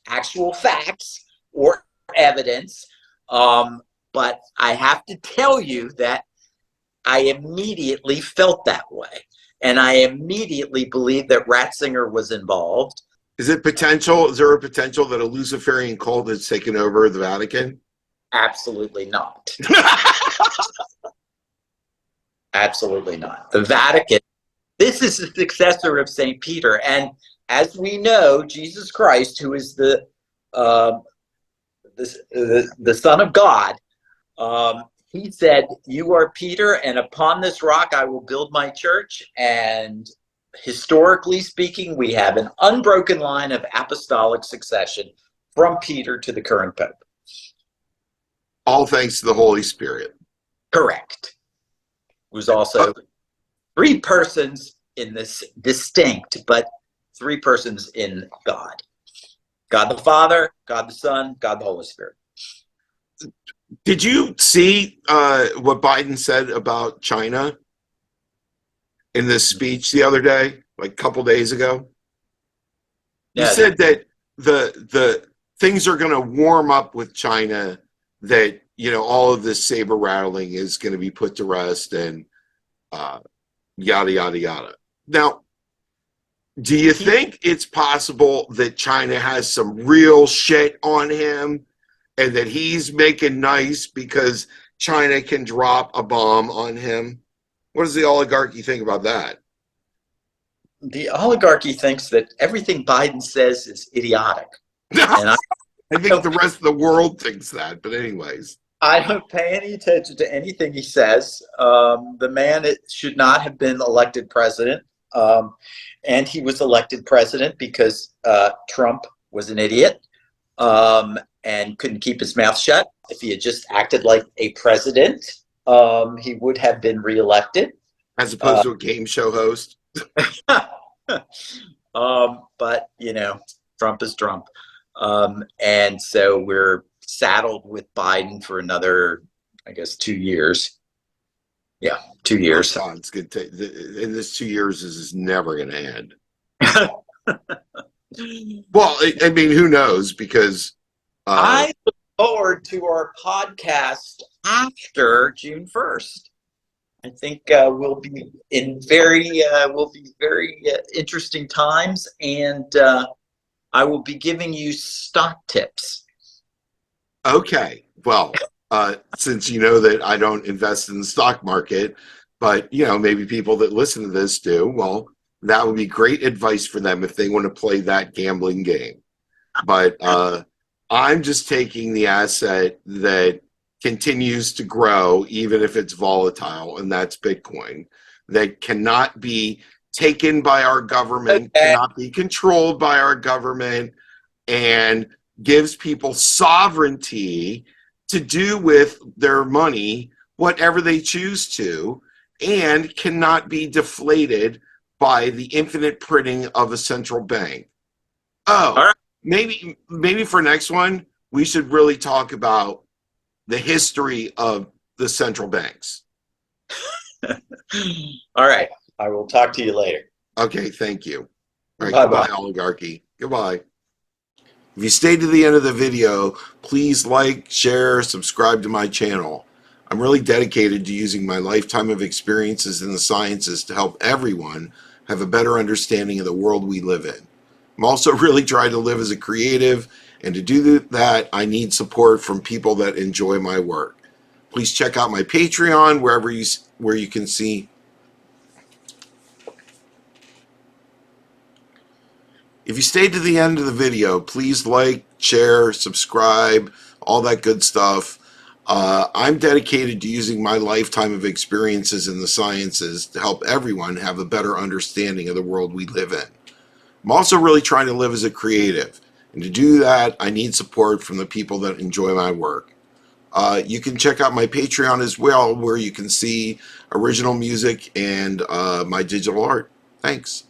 actual facts or evidence, but I have to tell you that I immediately felt that way, and I immediately believed that Ratzinger was involved. Is there a potential that a Luciferian cult has taken over the Vatican? Absolutely not. Absolutely not. The Vatican, this is the successor of St. Peter. And as we know, Jesus Christ, who is the Son of God, he said, "You are Peter, and upon this rock I will build my church." And historically speaking, we have an unbroken line of apostolic succession from Peter to the current Pope. All thanks to the Holy Spirit. Correct. It was also three persons in this distinct, but three persons in God. God the Father, God the Son, God the Holy Spirit. Did you see what Biden said about China in this speech the other day, like a couple days ago? He said that the things are going to warm up with China, that, you know, all of this saber rattling is going to be put to rest, and yada, yada, yada. Now, do you think it's possible that China has some real shit on him and that he's making nice because China can drop a bomb on him? What does the oligarchy think about that? The oligarchy thinks that everything Biden says is idiotic. And I think the rest of the world thinks that, but anyways. I don't pay any attention to anything he says. The man should not have been elected president. And he was elected president because Trump was an idiot and couldn't keep his mouth shut. If he had just acted like a president, he would have been reelected. As opposed to a game show host. But, you know, Trump is Trump. And so we're saddled with Biden for another, I guess, 2 years. Yeah, 2 years. Oh, it's good. In this 2 years, this is never going to end. Well, I mean, who knows? Because I look forward to our podcast after June 1st. I think we'll be very interesting times, and I will be giving you stock tips. Okay. Well, since you know that I don't invest in the stock market, But, you know, maybe people that listen to this do. Well, that would be great advice for them if they want to play that gambling game. But I'm just taking the asset that continues to grow, even if it's volatile, and that's Bitcoin, that cannot be taken by our government, cannot be controlled by our government, and gives people sovereignty to do with their money whatever they choose to, and cannot be deflated by the infinite printing of a central bank. Oh, All right. maybe for next one, we should really talk about the history of the central banks. All right. I will talk to you later. Okay, thank you. All right, Bye-bye. goodbye, Oligarchy. Goodbye. If you stayed to the end of the video, please like, share, subscribe to my channel. I'm really dedicated to using my lifetime of experiences in the sciences to help everyone have a better understanding of the world we live in. I'm also really trying to live as a creative, and to do that, I need support from people that enjoy my work. Please check out my Patreon where you can see. If you stayed to the end of the video, please like, share, subscribe, all that good stuff. I'm dedicated to using my lifetime of experiences in the sciences to help everyone have a better understanding of the world we live in. I'm also really trying to live as a creative, and to do that, I need support from the people that enjoy my work. You can check out my Patreon as well, where you can see original music and my digital art. Thanks.